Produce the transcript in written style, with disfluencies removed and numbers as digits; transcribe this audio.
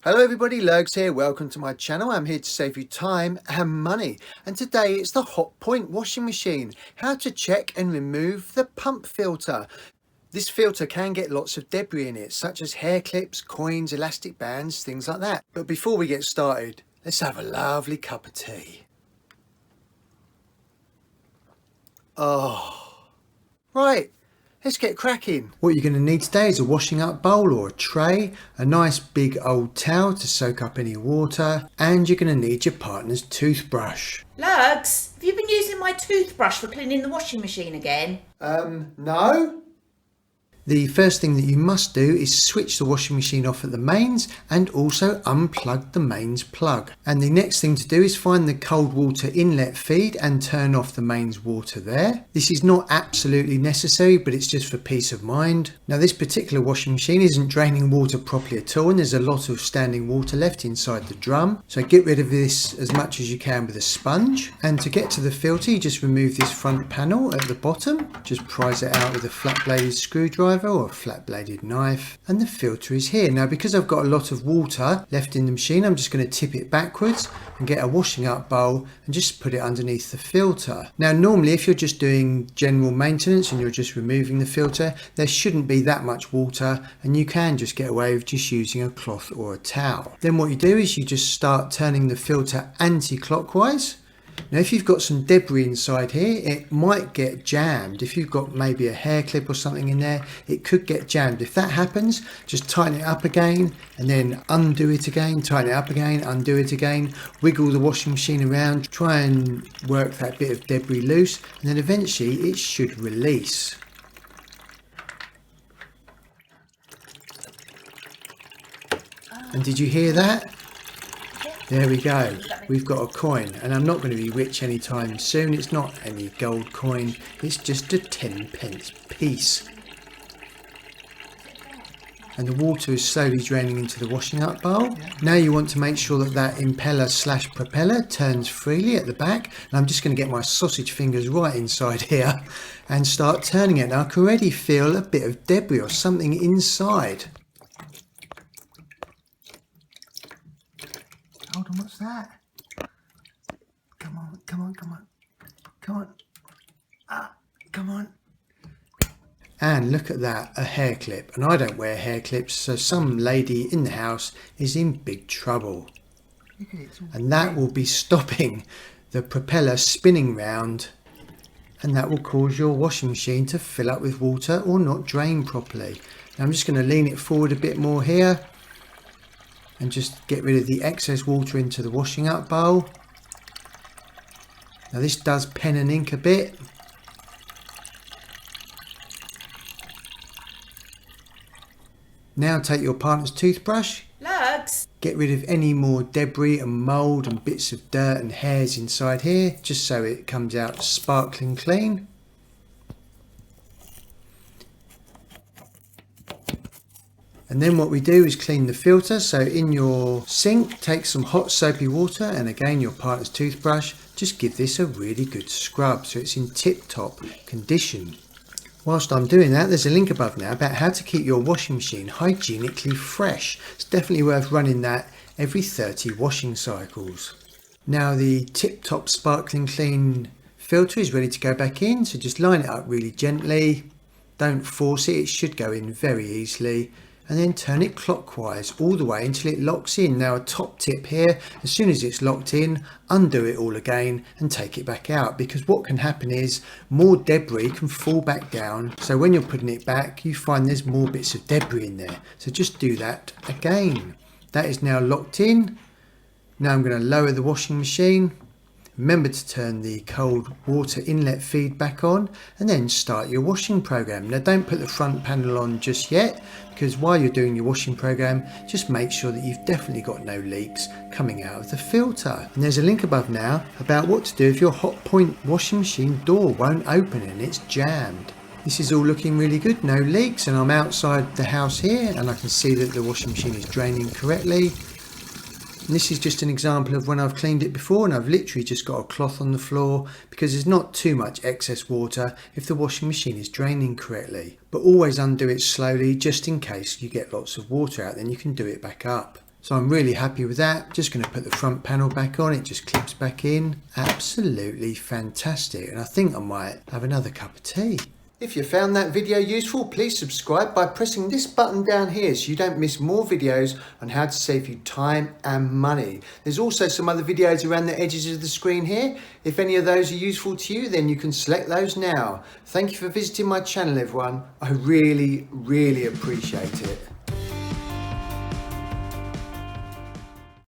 Hello everybody, Lurgs here. Welcome to my channel. I'm here to save you time and money. And today it's the Hotpoint Washing Machine. How to check and remove the pump filter. This filter can get lots of debris in it, such as hair clips, coins, elastic bands, things like that. But before we get started, let's have a lovely cup of tea. Oh, right. Let's get cracking. What you're going to need today is a washing up bowl or a tray, a nice big old towel to soak up any water, and you're going to need your partner's toothbrush. Lurgs, have you been using my toothbrush for cleaning the washing machine again? No. The first thing that you must do is switch the washing machine off at the mains and also unplug the mains plug. And the next thing to do is find the cold water inlet feed and turn off the mains water there. This is not absolutely necessary, but it's just for peace of mind. Now this particular washing machine isn't draining water properly at all, and there's a lot of standing water left inside the drum. So get rid of this as much as you can with a sponge. And to get to the filter, you just remove this front panel at the bottom. Just prise it out with a flat bladed screwdriver or a flat bladed knife, and the filter is here. Now because I've got a lot of water left in the machine, I'm just going to tip it backwards and get a washing up bowl and just put it underneath the filter. Now normally if you're just doing general maintenance and you're just removing the filter, there shouldn't be that much water and you can just get away with just using a cloth or a towel. Then what you do is you just start turning the filter anti-clockwise. Now if you've got some debris inside here, it might get jammed. If you've got maybe a hair clip or something in there, it could get jammed. If that happens, just tighten it up again and then undo it again, tighten it up again, undo it again, wiggle the washing machine around, try and work that bit of debris loose, and then eventually it should release. And did you hear that? There we go, we've got a coin, and I'm not going to be rich anytime soon. It's not any gold coin, it's just a 10p piece. And the water is slowly draining into the washing up bowl. Now you want to make sure that that impeller slash propeller turns freely at the back. And I'm just going to get my sausage fingers right inside here and start turning it. Now I can already feel a bit of debris or something inside. Hold on, what's that? Come on, come on, come on, come on. Ah, come on. And look at that, a hair clip. And I don't wear hair clips, so some lady in the house is in big trouble. And that will be stopping the propeller spinning round, and that will cause your washing machine to fill up with water or not drain properly. Now I'm just going to lean it forward a bit more here and just get rid of the excess water into the washing up bowl. Now this does pen and ink a bit. Now take your partner's toothbrush. Lurgs, Get rid of any more debris and mould and bits of dirt and hairs inside here, just so it comes out sparkling clean. And then what we do is clean the filter. So in your sink, take some hot soapy water and again your partner's toothbrush. Just give this a really good scrub so it's in tip-top condition. Whilst I'm doing that, there's a link above now about how to keep your washing machine hygienically fresh. It's definitely worth running that every 30 washing cycles. Now the tip-top sparkling clean filter is ready to go back in. So just line it up really gently. Don't force it, it should go in very easily. And then turn it clockwise all the way until it locks in. Now a top tip here, as soon as it's locked in, undo it all again and take it back out, because what can happen is more debris can fall back down. So when you're putting it back, you find there's more bits of debris in there. So just do that again. That is now locked in. Now I'm going to lower the washing machine. Remember to turn the cold water inlet feed back on and then start your washing program. Now don't put the front panel on just yet, because while you're doing your washing program, just make sure that you've definitely got no leaks coming out of the filter. And there's a link above now about what to do if your Hotpoint washing machine door won't open and it's jammed. This is all looking really good, no leaks, and I'm outside the house here and I can see that the washing machine is draining correctly. And this is just an example of when I've cleaned it before and I've literally just got a cloth on the floor, because there's not too much excess water if the washing machine is draining correctly. But always undo it slowly, just in case you get lots of water out, then you can do it back up. So I'm really happy with that. Just going to put the front panel back on. It just clips back in. Absolutely fantastic. And I think I might have another cup of tea. If you found that video useful, please subscribe by pressing this button down here so you don't miss more videos on how to save you time and money. There's also some other videos around the edges of the screen here. If any of those are useful to you, then you can select those now. Thank you for visiting my channel, everyone. I really, really appreciate it.